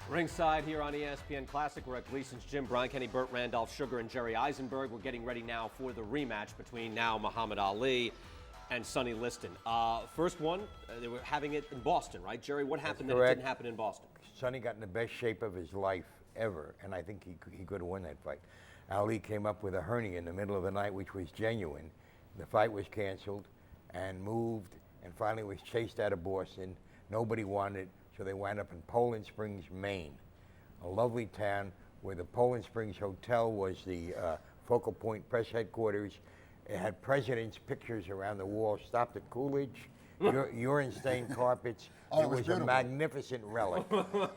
Ringside here on ESPN Classic. We're at Liston's gym. Brian Kenny, Burt Randolph, Sugar, and Jerry Eisenberg. We're getting ready now for the rematch between now Muhammad Ali and Sonny Liston. First one, they were having it in Boston, right? Jerry, what happened that it didn't happen in Boston? Sonny got in the best shape of his life ever, and I think he could have won that fight. Ali came up with a hernia in the middle of the night, which was genuine. The fight was canceled and moved, and finally was chased out of Boston. Nobody wanted it. So they wound up in Poland Springs, Maine, a lovely town where the Poland Springs Hotel was the focal point press headquarters. It had presidents' pictures around the wall, stopped at Coolidge, urine-stained carpets. It was a magnificent relic.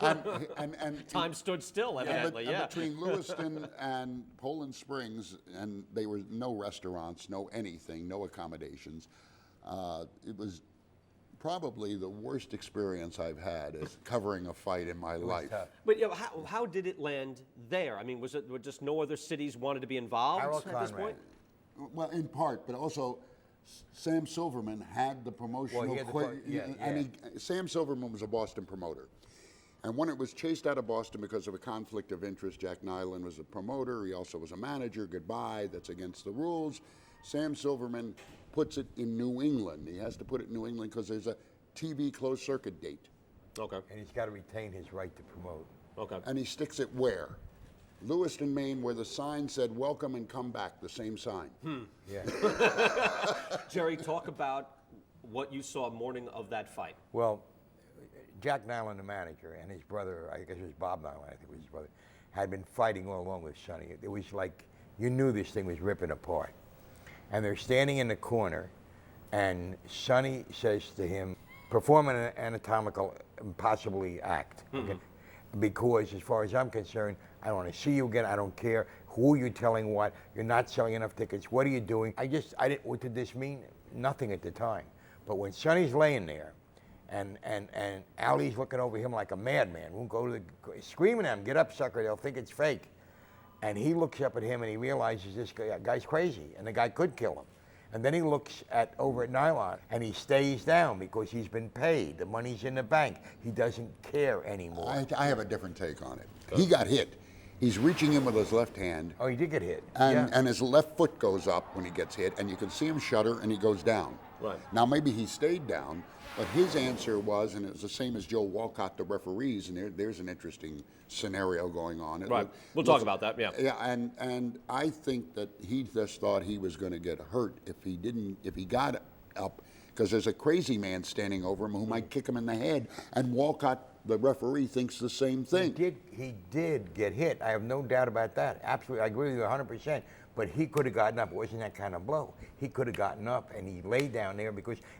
and Time stood still, evidently, and between Lewiston and Poland Springs, and there were no restaurants, no anything, no accommodations. It was probably the worst experience I've had is covering a fight in my life. Tough. But how did it land there? I mean, were just no other cities wanted to be involved at this point? Well, in part, but also Sam Silverman had the promotional Sam Silverman was a Boston promoter. And when it was chased out of Boston because of a conflict of interest, Jack Nyland was a promoter, he also was a manager, goodbye, that's against the rules. Sam Silverman puts it in New England. He has to put it in New England because there's a TV closed circuit date. Okay. And he's got to retain his right to promote. Okay. And he sticks it where? Lewiston, Maine, where the sign said, "Welcome and come back," the same sign. Yeah. Jerry, talk about what you saw morning of that fight. Well, Jack Nyland, the manager, and his brother, I guess it was Bob Nyland, I think it was his brother, had been fighting all along with Sonny. It was like, you knew this thing was ripping apart. And they're standing in the corner, and Sonny says to him, perform an anatomical impossibly act. Okay? Because as far as I'm concerned, I don't want to see you again. I don't care who you're telling what. You're not selling enough tickets. What are you doing? What did this mean? Nothing at the time. But when Sonny's laying there, and Ali's looking over him like a madman, won't go to screaming at him, get up, sucker, they'll think it's fake. And he looks up at him and he realizes this guy's crazy, and the guy could kill him. And then he looks over at Nylon and he stays down because he's been paid. The money's in the bank. He doesn't care anymore. I have a different take on it. He got hit. He's reaching in with his left hand. Oh, he did get hit. And his left foot goes up when he gets hit, and you can see him shudder, and he goes down. Right. Now, maybe he stayed down, but his answer was, and it was the same as Joe Walcott, the referees, and there's an interesting scenario going on. Right. We'll talk about that, yeah. Yeah, and I think that he just thought he was going to get hurt if he got up, because there's a crazy man standing over him who might kick him in the head, and Walcott, the referee, thinks the same thing. He did get hit. I have no doubt about that. Absolutely, I agree with you 100%. But he could have gotten up. It wasn't that kind of blow. He could have gotten up, and he lay down there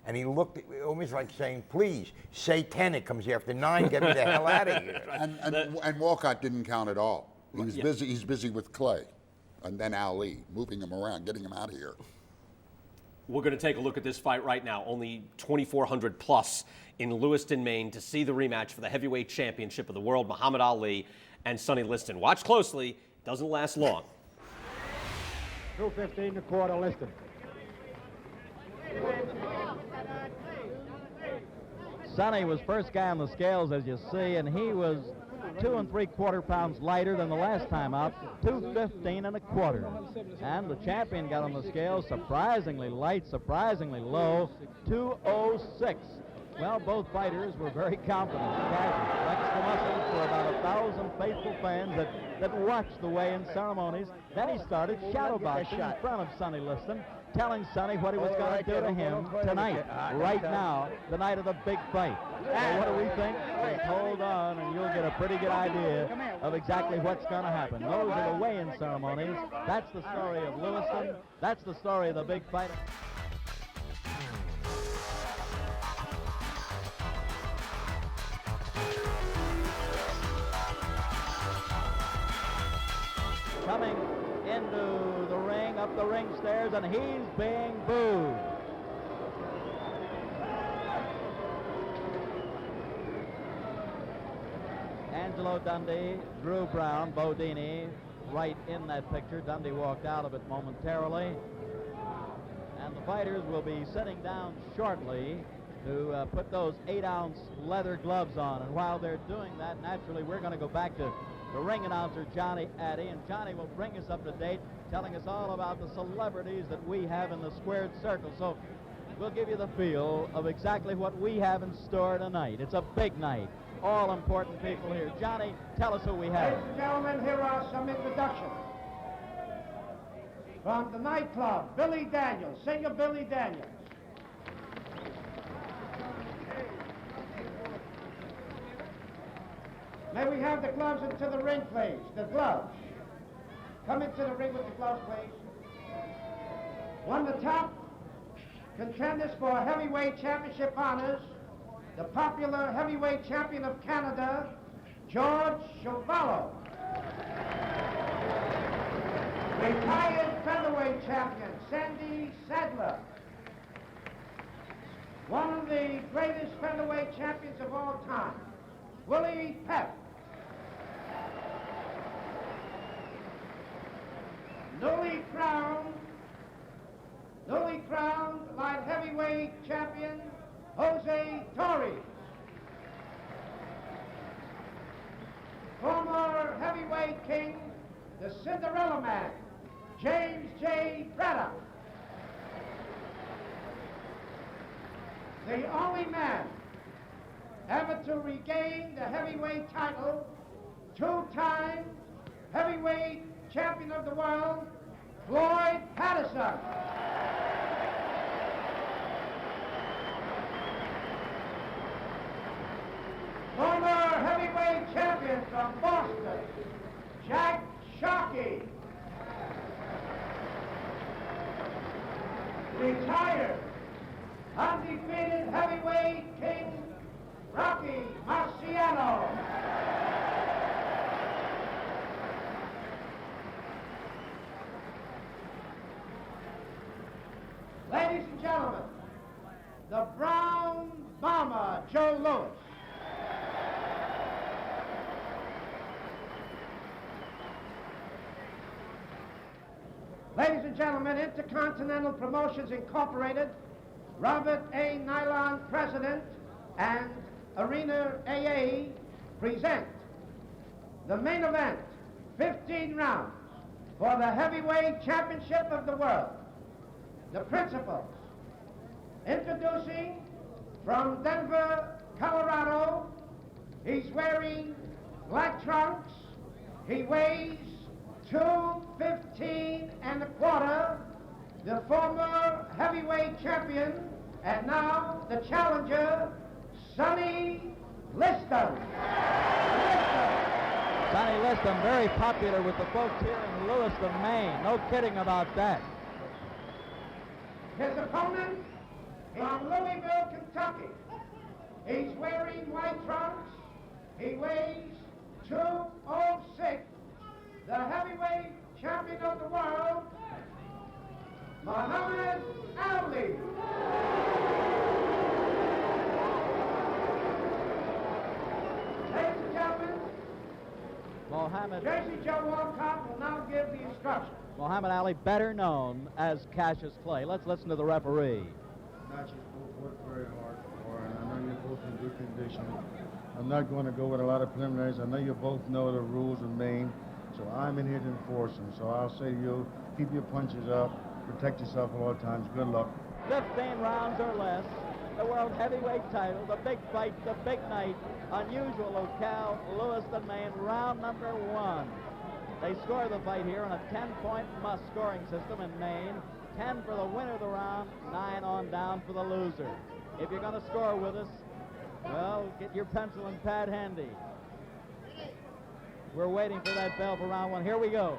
and he looked almost like saying, "Please, Satanic comes after 9. Get me the hell out of here." And Walcott didn't count at all. He was busy. He's busy with Clay, and then Ali, moving him around, getting him out of here. We're going to take a look at this fight right now. Only 2,400 plus in Lewiston, Maine, to see the rematch for the heavyweight championship of the world, Muhammad Ali and Sonny Liston. Watch closely. It doesn't last long. 2:15 a quarter, Liston. Sonny was first guy on the scales, as you see, and he was 2 3/4 pounds lighter than the last time out, 215 1/4. And the champion got on the scales surprisingly light, surprisingly low, 206. Well, both fighters were very confident. Flexed the muscles for about 1,000 faithful fans that watched the weigh-in ceremonies. Then he started shadowboxing in front of Sonny Liston, telling Sonny what he was going to do to him tonight, right now, the night of the big fight. So what do we think? Just hold on, and you'll get a pretty good idea of exactly what's going to happen. Those are the weigh-in ceremonies. That's the story of Lewiston. That's the story of the big fight. Coming into the ring, up the ring stairs, and he's being booed. Angelo Dundee, Drew Brown, Bodini, right in that picture. Dundee walked out of it momentarily. And the fighters will be sitting down shortly to put those 8-ounce leather gloves on. And while they're doing that, naturally, we're going to go back to the ring announcer, Johnny Addy, and Johnny will bring us up to date, telling us all about the celebrities that we have in the squared circle. So we'll give you the feel of exactly what we have in store tonight. It's a big night. All important people here. Johnny, tell us who we have. Ladies and gentlemen, here are some introductions. From the nightclub, Billy Daniels, singer Billy Daniels. May we have the gloves into the ring, please? The gloves. Come into the ring with the gloves, please. Won the top contenders for heavyweight championship honors, the popular heavyweight champion of Canada, George Chuvalo. Retired featherweight champion, Sandy Sadler. One of the greatest featherweight champions of all time, Willie Pep. Newly crowned light heavyweight champion, Jose Torres. Former heavyweight king, the Cinderella Man, James J. Braddock. The only man ever to regain the heavyweight title, 2-time heavyweight champion of the world, Floyd Patterson. Former heavyweight champion from Boston, Jack Sharkey. Retired, undefeated heavyweight king, Rocky Marciano. Ladies and gentlemen, the Brown Bomber, Joe Louis. Ladies and gentlemen, Intercontinental Promotions Incorporated, Robert A. Nylon President, and Arena AA present the main event, 15 rounds for the heavyweight championship of the world. The principals, introducing from Denver, Colorado, he's wearing black trunks, he weighs 215 1/4, the former heavyweight champion, and now the challenger, Sonny Liston. Sonny Liston, very popular with the folks here in Lewiston, Maine. No kidding about that. His opponent from Louisville, Kentucky. He's wearing white trunks. He weighs 206. The heavyweight champion of the world, Muhammad Ali. Ladies and gentlemen, Jersey Joe Walcott will now give the instructions. Muhammad Ali, better known as Cassius Clay. Let's listen to the referee. Cassius both worked very hard for, and I know you're both in good condition. I'm not going to go with a lot of preliminaries. I know you both know the rules of Maine, so I'm in here to enforce them. So I'll say to you, keep your punches up, protect yourself at all times. Good luck. 15 rounds or less. The world heavyweight title, the big fight, the big night. Unusual locale, Lewiston, Maine, round number 1. They score the fight here on a 10-point must scoring system in Maine. 10 for the winner of the round, 9 on down for the loser. If you're going to score with us, well, get your pencil and pad handy. We're waiting for that bell for round 1. Here we go.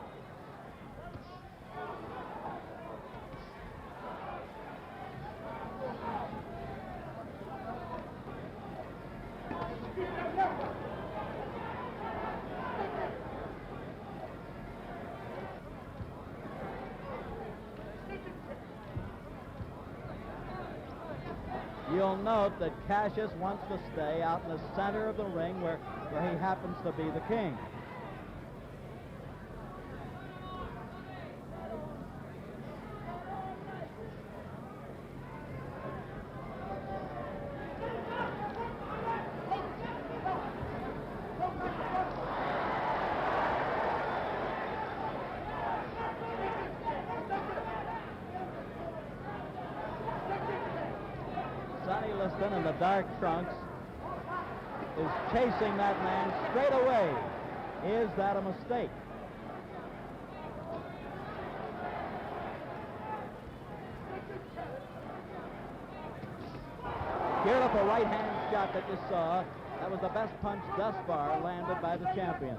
You'll note that Cassius wants to stay out in the center of the ring where he happens to be the king. Liston in the dark trunks is chasing that man straight away. Is that a mistake? Beautiful right-hand shot that you saw. That was the best punch thus far landed by the champion.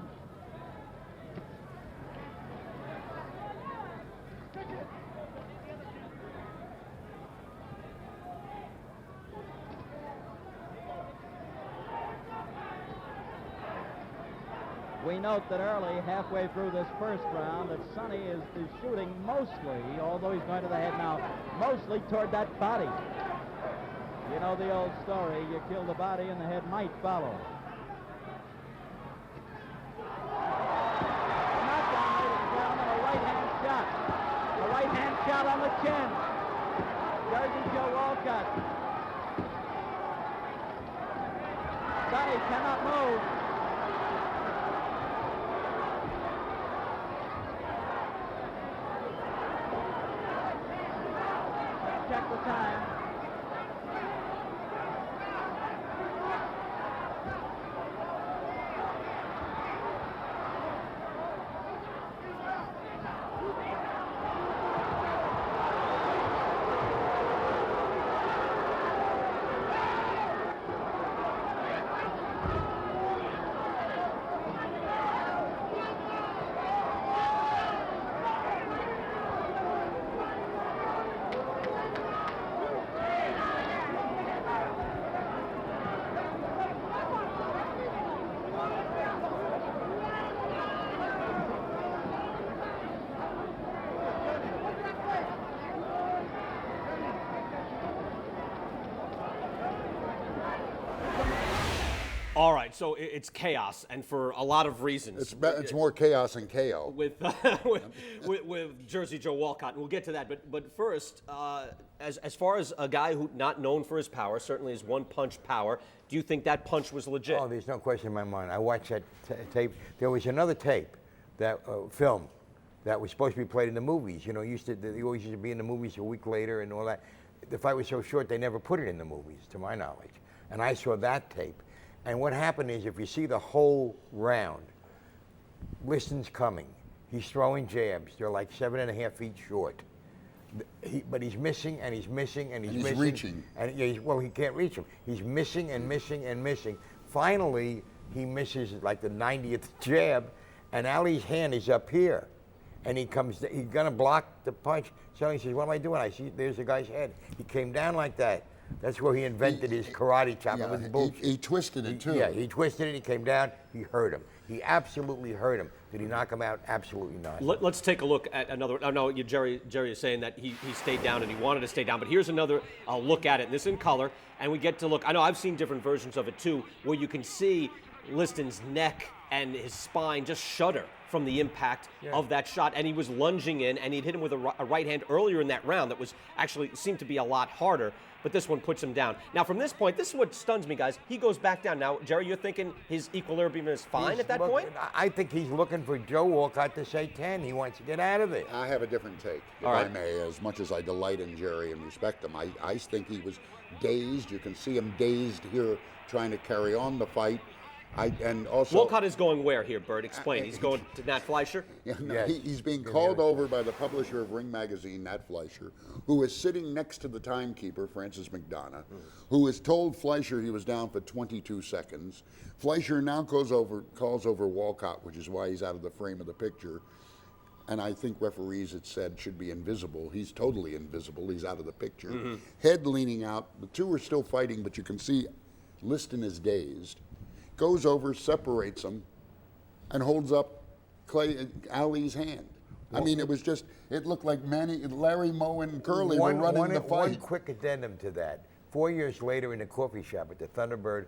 We note that early, halfway through this first round, that Sonny is shooting mostly, although he's going to the head now, mostly toward that body. You know the old story, you kill the body and the head might follow. Knockdown, ladies and gentlemen, a right-hand shot. A right-hand shot on the chin. Jersey Joe Walcott. Sonny cannot move. Check the time. All right, so it's chaos, and for a lot of reasons. It's more chaos than KO. With, with Jersey Joe Walcott, and we'll get to that. But first, as far as a guy who not known for his power, certainly his one-punch power, do you think that punch was legit? Oh, there's no question in my mind. I watched that tape. There was another tape, that film, that was supposed to be played in the movies. You know, they always used to be in the movies a week later and all that. The fight was so short, they never put it in the movies, to my knowledge. And I saw that tape. And what happened is, if you see the whole round, Liston's coming. He's throwing jabs. They're like 7.5 feet short. But he's missing, and he's missing, and he's missing. Reaching. And he can't reach him. He's missing and missing and missing. Finally, he misses like the 90th jab, and Ali's hand is up here. And he's gonna block the punch. Sonny says, "What am I doing?" I see there's the guy's head. He came down like that. That's where he invented his karate chop. Yeah, It was bullshit. he twisted it too. Yeah, he twisted it. He came down. He hurt him. He absolutely hurt him. Did he knock him out? Absolutely not. Let's take a look at another. Oh no, Jerry is saying that he stayed down and he wanted to stay down. But here's another look at it. This in color, and we get to look. I know I've seen different versions of it too, where you can see Liston's neck and his spine just shudder from the impact of that shot, and he was lunging in, and he'd hit him with a right hand earlier in that round that was actually seemed to be a lot harder, but this one puts him down. Now from this point, this is what stuns me, guys. He goes back down. Now, Jerry, you're thinking his equilibrium is fine at that point? I think he's looking for Joe Walcott to say 10. He wants to get out of it. I have a different take, if I may. As much as I delight in Jerry and respect him, I think he was dazed. You can see him dazed here, trying to carry on the fight. And also, Walcott is going where here, Bert? Explain. He's going to Nat Fleischer? Yeah, no, he's being called over by the publisher of Ring Magazine, Nat Fleischer, who is sitting next to the timekeeper, Francis McDonough, who has told Fleischer he was down for 22 seconds. Fleischer now calls over Walcott, which is why he's out of the frame of the picture. And I think referees, it said, should be invisible. He's totally invisible. He's out of the picture. Head leaning out. The two are still fighting, but you can see Liston is dazed. Goes over, separates them, and holds up Ali's hand. I mean, it looked like Larry Moe and Curly were running the fight. One quick addendum to that. 4 years later in a coffee shop at the Thunderbird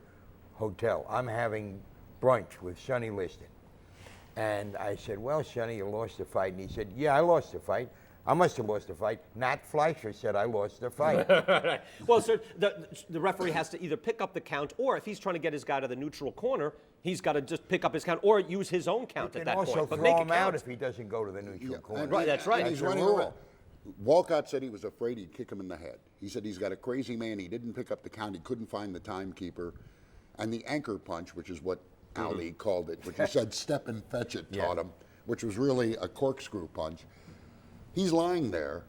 Hotel, I'm having brunch with Sonny Liston. And I said, "Well, Sonny, you lost the fight." And he said, "Yeah, I lost the fight. I must have lost the fight. Nat Fleischer said I lost the fight." Well, sir, the referee has to either pick up the count, or if he's trying to get his guy to the neutral corner, he's got to just pick up his count or use his own count at that point. He can also throw him out if he doesn't go to the neutral corner. Right, that's right. And he's running around. Walcott said he was afraid he'd kick him in the head. He said he's got a crazy man. He didn't pick up the count. He couldn't find the timekeeper. And the anchor punch, which is what Ali called it, which he said step and fetch it, taught him, which was really a corkscrew punch. He's lying there,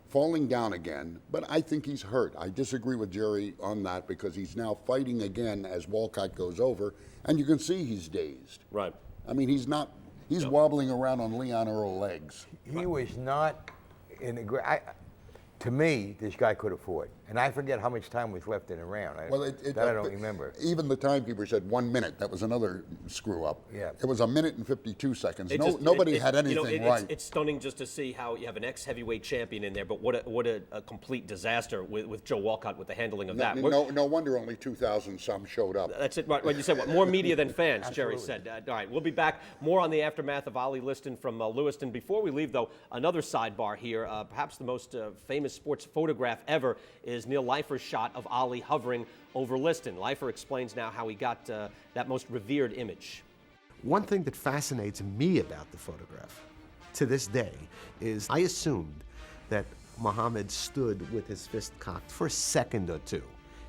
falling down again, but I think he's hurt. I disagree with Jerry on that because he's now fighting again as Walcott goes over, and you can see he's dazed. Right. I mean, he's not, he's wobbling around on Leon Earl legs. He was not in the to me, this guy could have fought. And I forget how much time was left in the round. I don't remember. Even the timekeeper said 1 minute. That was another screw up. Yeah. It was 1 minute and 52 seconds. Nobody had anything right. It's stunning just to see how you have an ex-heavyweight champion in there, but what a complete disaster with Joe Walcott with the handling of that. No wonder only 2,000 some showed up. That's it. Right, you said what? More media than fans, Jerry said. All right, we'll be back. More on the aftermath of Ali Liston from Lewiston. Before we leave, though, another sidebar here. Perhaps the most famous sports photograph ever is Neil Leifer's shot of Ali hovering over Liston. Leifer explains now how he got that most revered image. One thing that fascinates me about the photograph to this day is I assumed that Muhammad stood with his fist cocked for a second or two,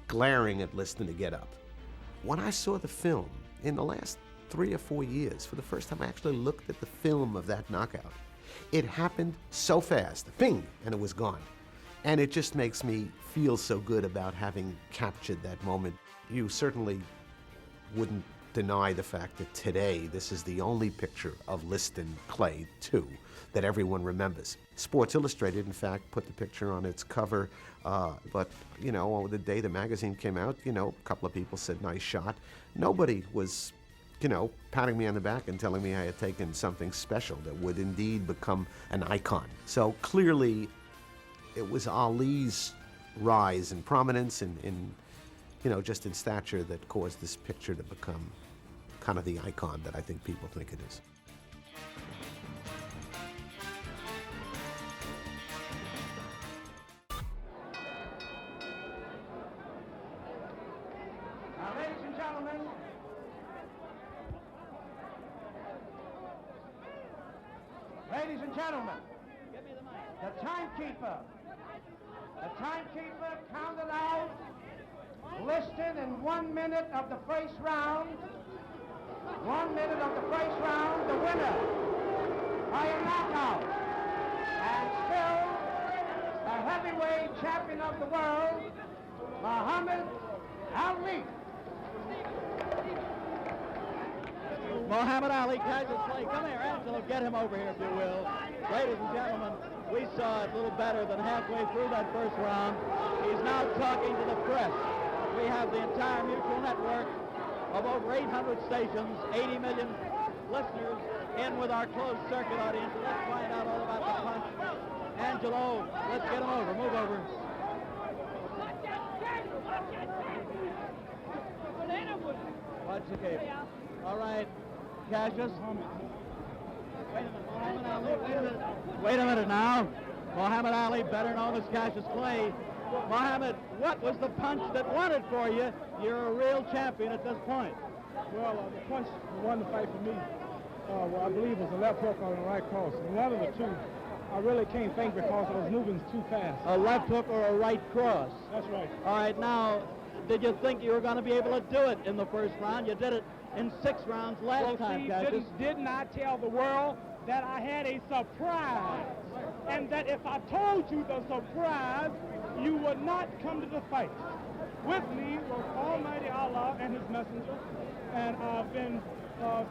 glaring at Liston to get up. When I saw the film in the last 3 or 4 years, for the first time I actually looked at the film of that knockout. It happened so fast, bing, and it was gone. And it just makes me feel so good about having captured that moment. You certainly wouldn't deny the fact that today this is the only picture of Liston Clay 2 that everyone remembers. Sports Illustrated, in fact, put the picture on its cover, but, you know, the day the magazine came out, you know, a couple of people said, nice shot. Nobody was, you know, patting me on the back and telling me I had taken something special that would indeed become an icon. So clearly, it was Ali's rise in prominence and you know, just in stature that caused this picture to become kind of the icon that I think people think it is. Now, ladies and gentlemen, the timekeeper counted out Liston in 1 minute of the first round. 1 minute of the first round, the winner by a knockout. And still a heavyweight champion of the world, Muhammad Ali. Muhammad Ali, Cassius Clay. Come here, Angelo, get him over here, if you will. Ladies and gentlemen, we saw it a little better than halfway through that first round. He's now talking to the press. We have the entire mutual network of over 800 stations, 80 million listeners in with our closed circuit audience. Let's find out all about the punch. Angelo, let's get him over. Move over. Watch the cable. All right, Cassius. Wait a minute, Muhammad Ali, wait a minute now. Muhammad Ali, better known as Cassius Clay. Muhammad, what was the punch that won it for you? You're a real champion at this point. Well, the punch that won the fight for me, I believe was a left hook on the right cross. And one of the two, I really can't think because I was moving too fast. A left hook or a right cross? That's right. All right, now, did you think you were going to be able to do it in the first round? You did it in 6 rounds last time, Cassius. Didn't I tell the world that I had a surprise? And that if I told you the surprise, you would not come to the fight. With me was Almighty Allah and his messenger, and I've been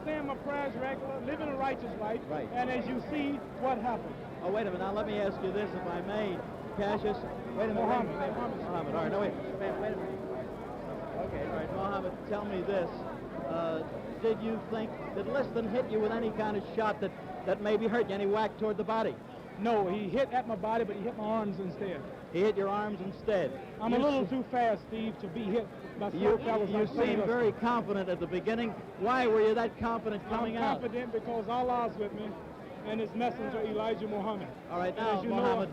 saying my prayers regular, living a righteous life, right. And as you see, what happened. Oh, wait a minute. Now, let me ask you this, if I may. Cassius, wait a minute. Muhammad. All right, no, wait a minute. Okay, all right, Muhammad, tell me this. Did you think that Liston hit you with any kind of shot that maybe hurt you, any whack toward the body? No, he hit at my body, but he hit my arms instead. He hit your arms instead. I'm a little too fast, Steve, to be hit by some fellas. You seemed very confident at the beginning. Why were you that confident coming out? I'm confident because Allah's with me and his messenger, Elijah Muhammad. All right, now, Muhammad,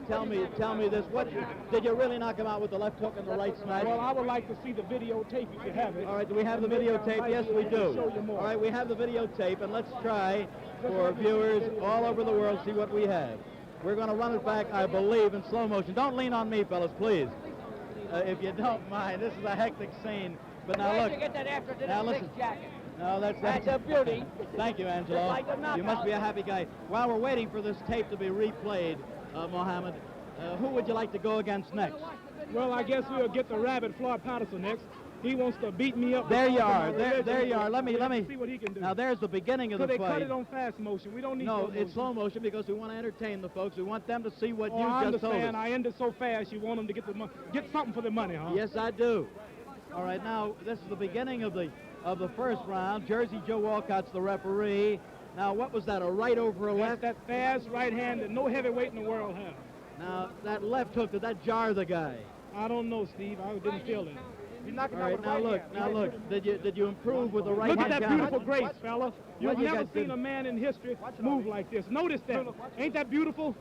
tell me this. What did you really knock him out with the left hook and the right smash? Well, I would like to see the videotape if you have it. All right, do we have the videotape? Yes, we do. All right, we have the videotape, and let's try for viewers all over the world see what we have. We're going to run it back, I believe, in slow motion. Don't lean on me, fellas, please. If you don't mind, this is a hectic scene. But now look. Get that after now listen. Jacket. No, That's a beauty. Thank you, Angelo. Like you must be a happy guy. While we're waiting for this tape to be replayed, Mohammed, who would you like to go against next? Well, I guess we'll get the rabbit Floyd Patterson next. He wants to beat me up. There you are. There you are. Let me see what he can do. Now there's the beginning of the they fight. cut it on fast motion. We don't need no, slow it's slow motion because we want to entertain the folks. We want them to see what you I just told us. understand. I end it so fast. You want them to get get something for their money, huh? Yes, I do. All right, now this is the beginning of the first round. Jersey Joe Walcott's the referee. Now, what was that? A right over a left? That fast right hand that no heavyweight in the world has. Now, that left hook, did that jar the guy? I don't know, Steve. I didn't feel it. All right, now look. Did you improve with the right hand? Look at that counter? beautiful grace, fella. You've never seen did? a man in history move like this. Notice that. Ain't that beautiful?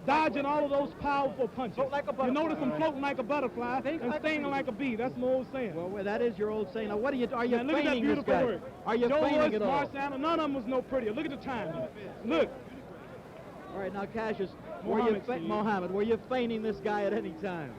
Dodging all of those powerful punches. You notice him floating like a butterfly and stinging like a bee. That's my old saying. Well, that is your old saying. Now, what are you Look at that feigning this beautiful guy? work. Are you Joe feigning Woods, it all? Marciano, none of them was no prettier. Look at the time. Look. All right, now, Cassius, Mohammed, were you feigning this guy at any time?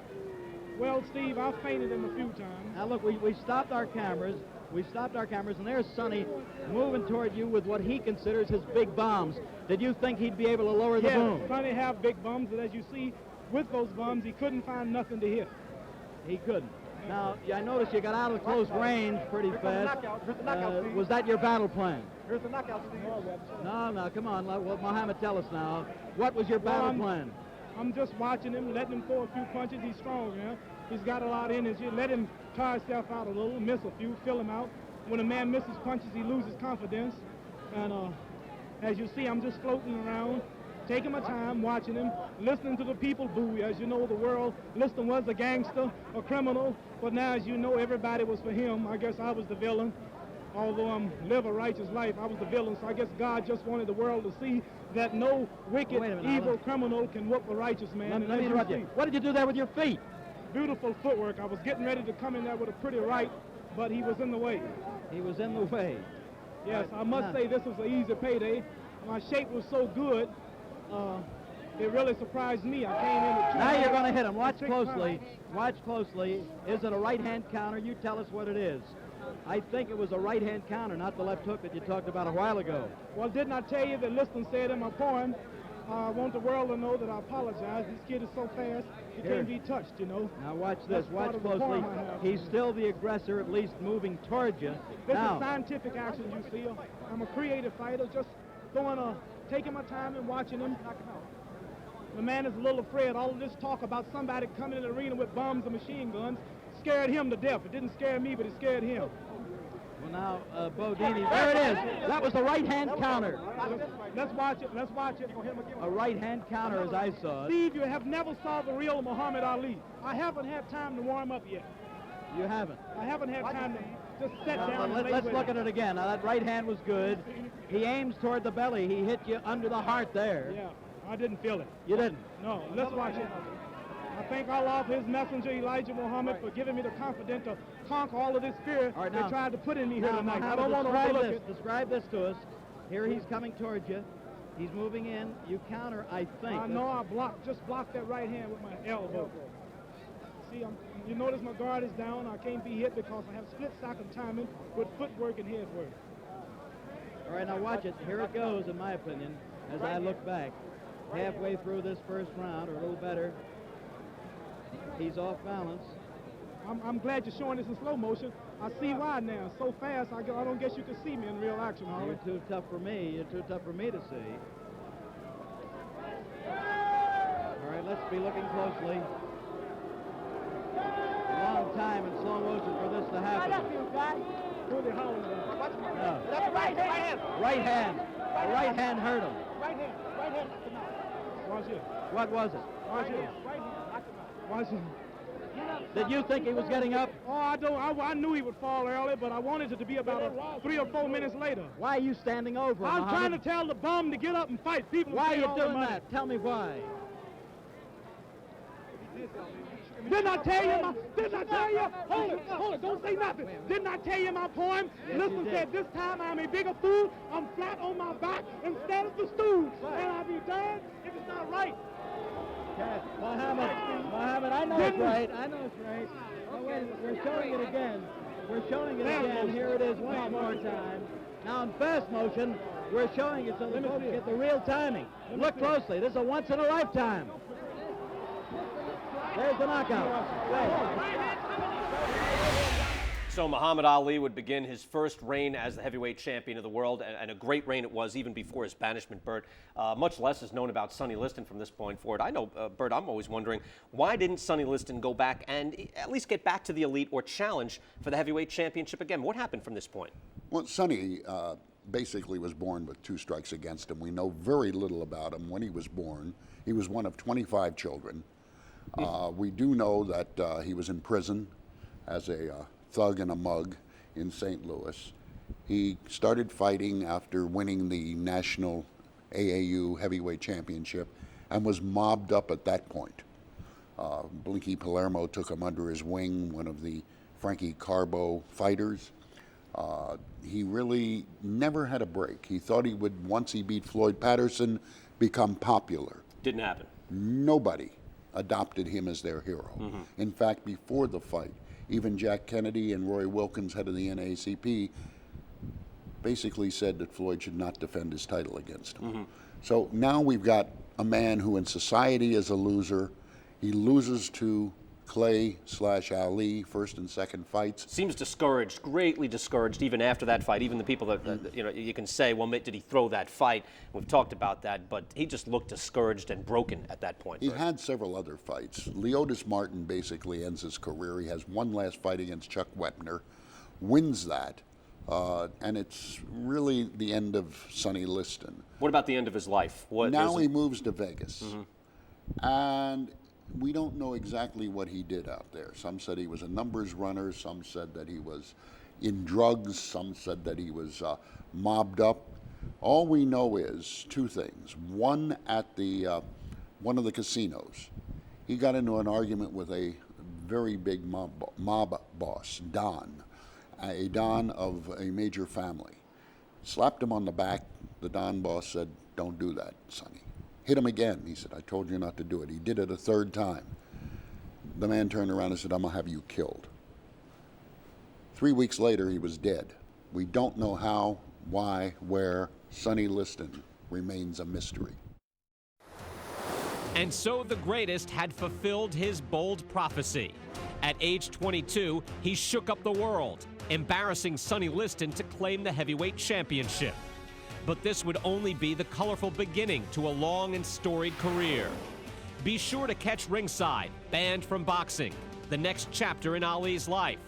Well, Steve, I fainted him a few times. Now, look, we stopped our cameras. And there's Sonny moving toward you with what he considers his big bombs. Did you think he'd be able to lower the boom? Sonny have big bums, but as you see, with those bums, he couldn't find nothing to hit. He couldn't. Now, I noticed you got out of close range pretty fast. Was that your battle plan? Here's the knockout, Steve. No, come on. Well, Mohammed, tell us now. What was your battle plan? I'm just watching him, letting him throw a few punches. He's strong, man. He's got a lot of energy. Let him tire himself out a little, miss a few, fill him out. When a man misses punches, he loses confidence. And as you see, I'm just floating around, taking my time, watching him, listening to the people boo. As you know, the world, Liston was a gangster, a criminal, but now, as you know, everybody was for him. I guess I was the villain. Although I live a righteous life, I was the villain, so I guess God just wanted the world to see that no wicked, evil criminal can whoop a righteous man. Let me interrupt you. What did you do there with your feet? Beautiful footwork. I was getting ready to come in there with a pretty right, but he was in the way. He was in the way. Yes, I must say this was an easy payday. My shape was so good, it really surprised me. I came in with Now you're going to hit him. Watch closely. Watch closely. Is it a right-hand counter? You tell us what it is. I think it was a right-hand counter, not the left hook that you talked about a while ago. Well, didn't I tell you that Liston said in my poem, I want the world to know that I apologize. This kid is so fast, he can't be touched, you know. Now watch this. Watch closely. He's still the aggressor, at least moving towards you. This is scientific action, you see. I'm a creative fighter, just taking my time and watching him. The man is a little afraid. All of this talk about somebody coming in the arena with bombs and machine guns scared him to death. It didn't scare me, but it scared him. Well, now, Bodini, there it is. That was the right-hand counter. Let's watch it. Let's watch it. A right-hand counter, as I saw it. Steve, you have never saw the real Muhammad Ali. I haven't had time to warm up yet. You haven't? I haven't had time to just sit down and let's look at it again. Now, that right hand was good. He aims toward the belly. He hit you under the heart there. Yeah, I didn't feel it. You didn't? No, let's watch it. I thank Allah for his messenger, Elijah Muhammad, for giving me the confidence to conquer all of this fear they tried to put in me here tonight. I don't want to overlook it. Describe this to us. Here he's coming towards you. He's moving in. You counter, I think. I know I just blocked that right hand with my elbow. See, you notice my guard is down. I can't be hit because I have split-second timing with footwork and head work. All right, now watch it. Here it goes, in my opinion, as I look back. Halfway through this first round, or a little better. He's off balance. I'm glad you're showing this in slow motion. I see why now. So fast, I don't guess you can see me in real action, Holly. You're too tough for me. You're too tough for me to see. All right, let's be looking closely. A long time in slow motion for this to happen. Really howling. No. That's right hand. Right hand. The right hand hurt him. Right hand. Right hand. Watch it. What was it? Watch it. Right hand. Watch it. Did you think he was getting up? Oh, I knew he would fall early, but I wanted it to be about 3 or 4 minutes later. Why are you standing over him, I'm trying to tell the bum to get up and fight. People why are you doing that? Tell me why. If he did tell me, Didn't I tell you? Didn't I tell you? Hold it, don't say nothing. Didn't I tell you my poem? Liston said, this time I'm a bigger fool. I'm flat on my back instead of the stool. And I'll be darned if it's not right. Okay. Muhammad, I know it's right. I know it's right. Oh, wait, we're showing it again. We're showing it again. Here it is once more time. Now in fast motion, we're showing it so the folks get the real timing. Look closely. This is a once in a lifetime. There's the knockout. So Muhammad Ali would begin his first reign as the heavyweight champion of the world, and a great reign it was even before his banishment, Bert. Much less is known about Sonny Liston from this point forward. I know, Bert, I'm always wondering, why didn't Sonny Liston go back and at least get back to the elite or challenge for the heavyweight championship again? What happened from this point? Well, Sonny basically was born with 2 strikes against him. We know very little about him when he was born. He was one of 25 children. We do know that he was in prison as a thug and a mug in St. Louis. He started fighting after winning the national AAU heavyweight championship and was mobbed up at that point. Blinky Palermo took him under his wing, one of the Frankie Carbo fighters. He really never had a break. He thought he would, once he beat Floyd Patterson, become popular. Didn't happen. Nobody adopted him as their hero. In fact, before the fight, even Jack Kennedy and Roy Wilkins, head of the NAACP, basically said that Floyd should not defend his title against him. So now we've got a man who in society is a loser. He loses to Clay/Ali, first and second fights. Seems discouraged, greatly discouraged, even after that fight. Even the people that, you can say, well, did he throw that fight? We've talked about that, but he just looked discouraged and broken at that point. He had several other fights. Leotis Martin basically ends his career. He has one last fight against Chuck Wepner, wins that, and it's really the end of Sonny Liston. What about the end of his life? Now he moves to Vegas, and we don't know exactly what he did out there. Some said he was a numbers runner, some said that he was in drugs, some said that he was mobbed up. All we know is 2 things. One, at the one of the casinos, he got into an argument with a very big mob boss, Don, a Don of a major family. Slapped him on the back. The Don boss said, "Don't do that, Sonny." Hit him again. He said, "I told you not to do it." He did it a 3rd time. The man turned around and said, "I'm going to have you killed." 3 weeks later, he was dead. We don't know how, why, where. Sonny Liston remains a mystery. And so the greatest had fulfilled his bold prophecy. At age 22, he shook up the world, embarrassing Sonny Liston to claim the heavyweight championship. But this would only be the colorful beginning to a long and storied career. Be sure to catch Ringside, Banned from Boxing, the next chapter in Ali's life.